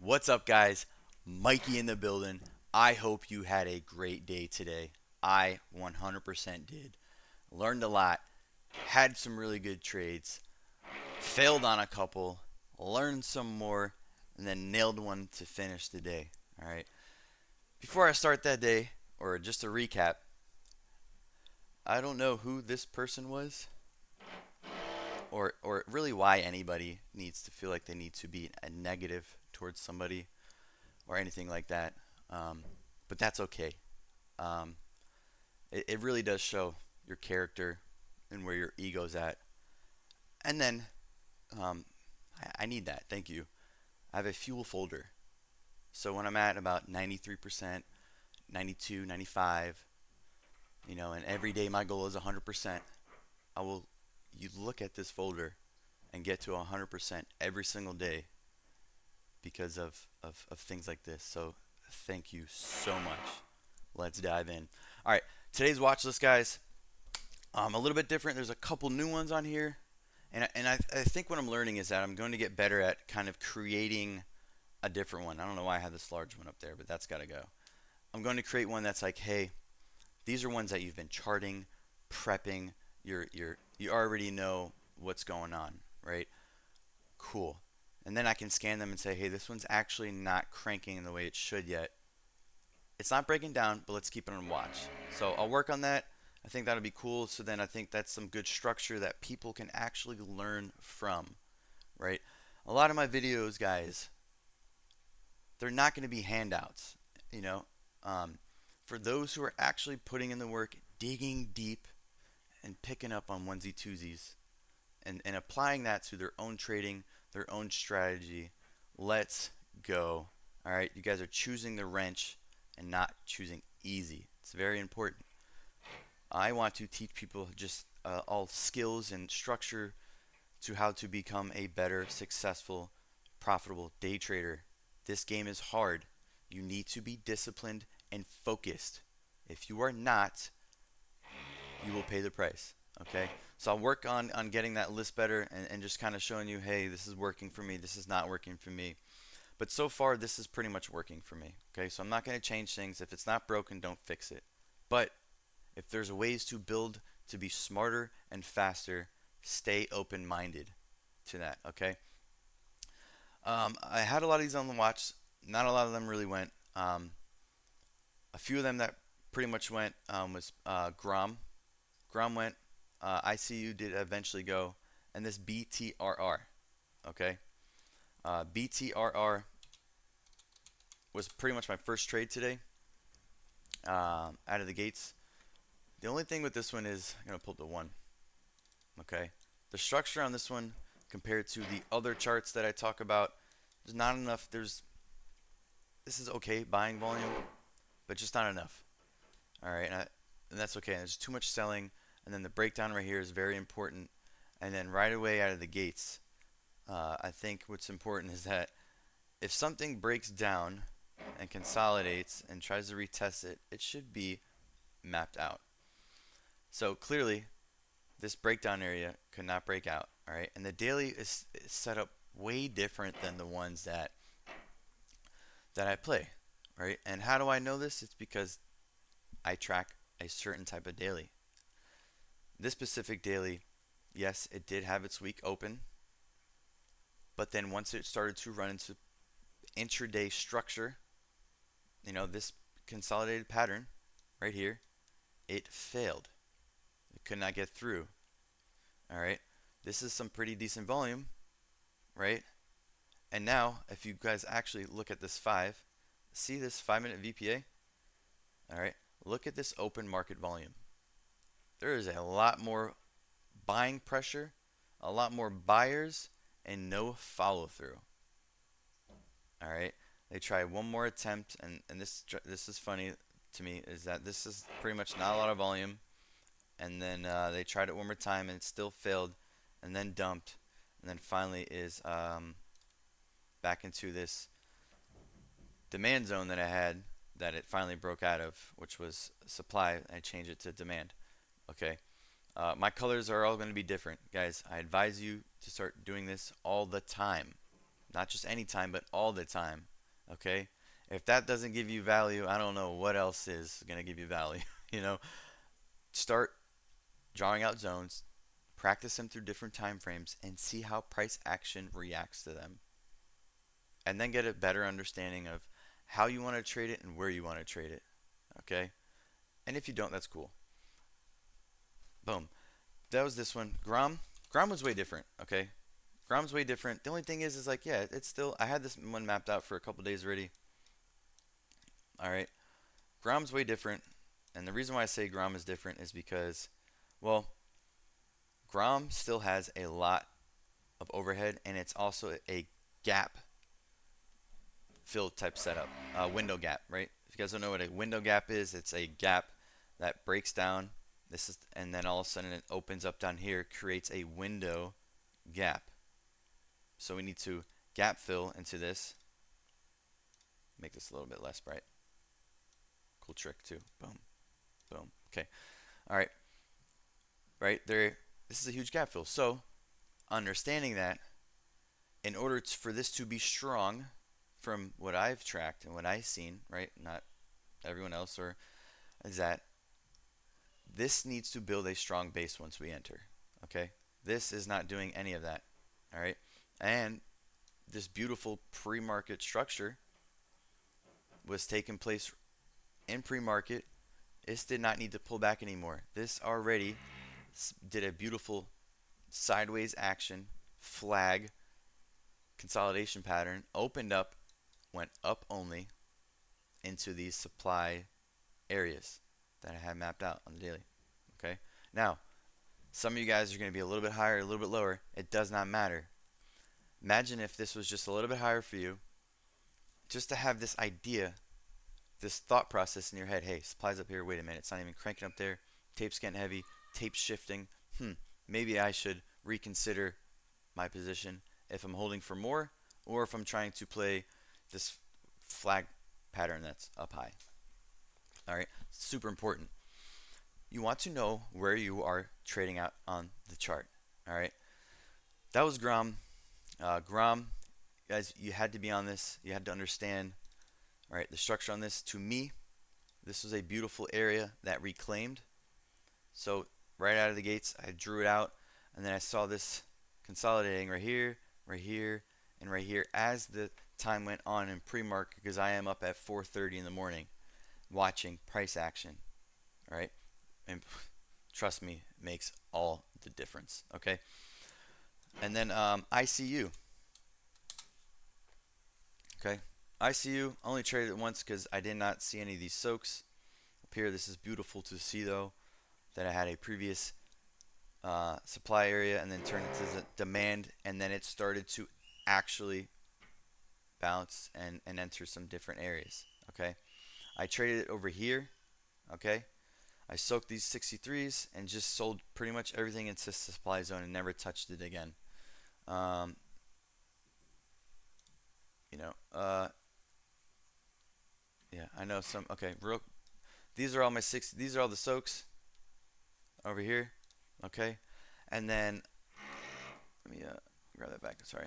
What's up, guys? Mikey in the building. I hope you had a great day today. I 100% did. Learned a lot, had some really good trades, failed on a couple, learned some more, and then nailed one to finish the day. All right. Before I start that day, or just a recap, I don't know who this person was, or really why anybody needs to feel like they need to be a negative towards somebody or anything like that. Um, but that's okay. Um, it really does show your character and where your ego's at. And then um, I need that. Thank you. I have a fuel folder. So when I'm at about 93%, 92, 95, and every day my goal is 100%, I will you look at this folder and get to 100% every single day because of things like this. So thank you so much. Let's dive in. All right, today's watch list, guys. A little bit different. There's a couple new ones on here, and I think what I'm learning is that I'm going to get better at kind of creating a different one. I don't know why I have this large one up there, but that's got to go. I'm going to create one that's like, hey, these are ones that you've been charting, prepping. You already know what's going on, right? Cool. And then I can scan them and say, hey, this one's actually not cranking in the way it should yet. It's not breaking down, but let's keep it on watch. So I'll work on that. I think that'll be cool. So then I think that's some good structure that people can actually learn from, right? A lot of my videos, guys, they're not going to be handouts, you know. For those who are actually putting in the work, digging deep, and picking up on onesie twosies, and applying that to their own trading, their own strategy. Let's go. All right, you guys are choosing the wrench and not choosing easy. It's very important. I want to teach people just all skills and structure to how to become a better, successful, profitable day trader. This game is hard. You need to be disciplined and focused. If you are not, you will pay the price. Okay? So I'll work on getting that list better and just kind of showing you, hey, this is working for me, this is not working for me. But so far, this is pretty much working for me. Okay? So I'm not going to change things. If it's not broken, don't fix it. But if there's ways to build to be smarter and faster, stay open minded to that. Okay? I had a lot of these on the watch. Not a lot of them really went. A few of them that pretty much went was GROM. GROM went. ICU did eventually go. And this BTRR. Okay? BTRR was pretty much my first trade today out of the gates. The only thing with this one is, I'm going to pull up the one. Okay? The structure on this one compared to the other charts that I talk about, there's not enough. This is okay buying volume, but just not enough. All right, and that's okay. And there's too much selling, and then the breakdown right here is very important. And then right away out of the gates, I think what's important is that if something breaks down and consolidates and tries to retest it, it should be mapped out. So clearly, this breakdown area could not break out. All right, and the daily is set up way different than the ones that I play. Right, and how do I know this? It's because I track a certain type of daily. This specific daily, yes, it did have its week open, but then once it started to run into intraday structure, this consolidated pattern right here, it failed. It could not get through. All right, this is some pretty decent volume, right? And now, if you guys actually look at this see this 5-minute VPA? All right, look at this open market volume. There is a lot more buying pressure, a lot more buyers, and no follow through. All right, they try one more attempt, and this is funny to me is that this is pretty much not a lot of volume, and then they tried it one more time and it still failed, and then dumped, and then finally is back into this demand zone that I had that it finally broke out of, which was supply. I changed it to demand. Okay. My colors are all going to be different, guys. I advise you to start doing this all the time. not just any time, but all the time. Okay? If that doesn't give you value, I don't know what else is going to give you value. you know, start drawing out zones, practice them through different time frames, and see how price action reacts to them. And then get a better understanding of how you want to trade it and where you want to trade it. Okay? And if you don't, that's cool. Boom. That was this one. Grom was way different. Okay? Grom's way different. The only thing is like, yeah, it's still. I had this one mapped out for a couple days already. All right. Grom's way different. And the reason why I say Grom is different is because, well, Grom still has a lot of overhead, and it's also a gap fill type setup, window gap, right? If you guys don't know what a window gap is, it's a gap that breaks down. This is, and then all of a sudden it opens up down here, creates a window gap. So we need to gap fill into this. Make this a little bit less bright. Cool trick too. Boom, boom. Okay, all right, right there. This is a huge gap fill. So understanding that, in order for this to be strong, from what I've tracked and what I've seen, right? Not everyone else, or is that this needs to build a strong base once we enter. Okay, this is not doing any of that. All right, and this beautiful pre-market structure was taking place in pre-market. This did not need to pull back anymore. This already did a beautiful sideways action, flag, consolidation pattern, opened up, went up only into these supply areas that I have mapped out on the daily. Okay, now some of you guys are going to be a little bit higher, a little bit lower. It does not matter. Imagine if this was just a little bit higher for you, just to have this idea, this thought process in your head. Hey, supply's up here. Wait a minute, it's not even cranking up there. Tape's getting heavy. Tape's shifting. Maybe I should reconsider my position if I'm holding for more, or if I'm trying to play this flag pattern that's up high. All right, super important. You want to know where you are trading out on the chart. All right, that was Grom. Grom, guys, you had to be on this. You had to understand, all right, the structure on this. To me, this was a beautiful area that reclaimed. So right out of the gates, I drew it out, and then I saw this consolidating right here, and right here as the time went on in pre-market, because I am up at 4:30 in the morning watching price action. All right, and trust me, it makes all the difference. Okay, and then ICU. Okay, ICU only traded it once because I did not see any of these soaks up here. This is beautiful to see though, that I had a previous supply area and then turned into the demand, and then it started to actually bounce and enter some different areas. Okay, I traded it over here. Okay, I soaked these 63s and just sold pretty much everything into the supply zone and never touched it again. Um, you know, yeah, I know some. Okay, real. These are all my six. These are all the soaks over here. Okay, and then let me grab that back. Sorry.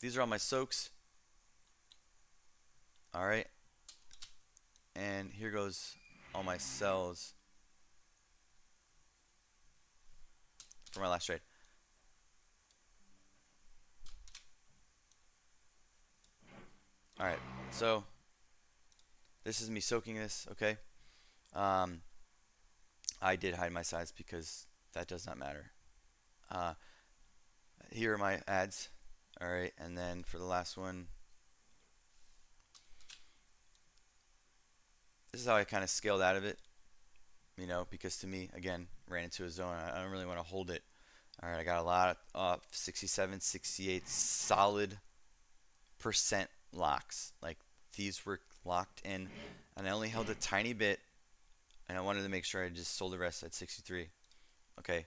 These are all my soaks. All right, and here goes all my sells for my last trade. All right, so this is me soaking this. Okay, um, I did hide my size because that does not matter. Uh, here are my ads. All right, and then for the last one, this is how I kind of scaled out of it. You know, because to me, again, ran into a zone. I don't really want to hold it. All right, I got a lot of 67, 68 solid percent locks. Like these were locked in, and I only held a tiny bit, and I wanted to make sure I just sold the rest at 63. Okay,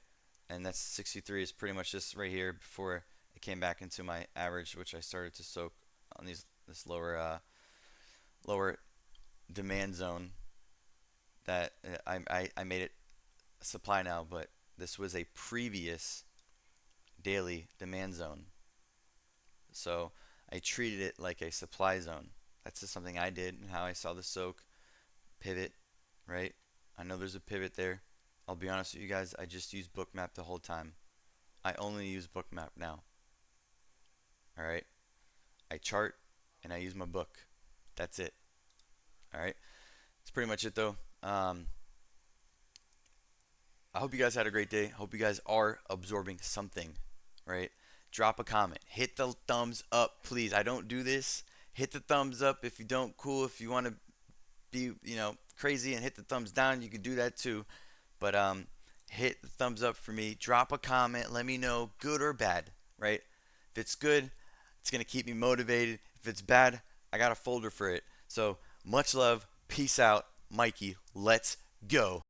and that's 63 is pretty much just right here before it came back into my average, which I started to soak on this lower demand zone that I made it supply now, but this was a previous daily demand zone. So I treated it like a supply zone. That's just something I did and how I saw the soak pivot, right? I know there's a pivot there. I'll be honest with you guys, I just use Bookmap the whole time. I only use Bookmap now. All right? I chart and I use my book. That's it. All right? That's pretty much it though. I hope you guys had a great day. Hope you guys are absorbing something, right? Drop a comment. Hit the thumbs up, please. I don't do this. Hit the thumbs up if you don't. Cool. If you want to be, crazy and hit the thumbs down, you can do that too. But hit the thumbs up for me. Drop a comment. Let me know, good or bad, right? If it's good, it's gonna keep me motivated. If it's bad, I got a folder for it. So much love. Peace out, Mikey. Let's go.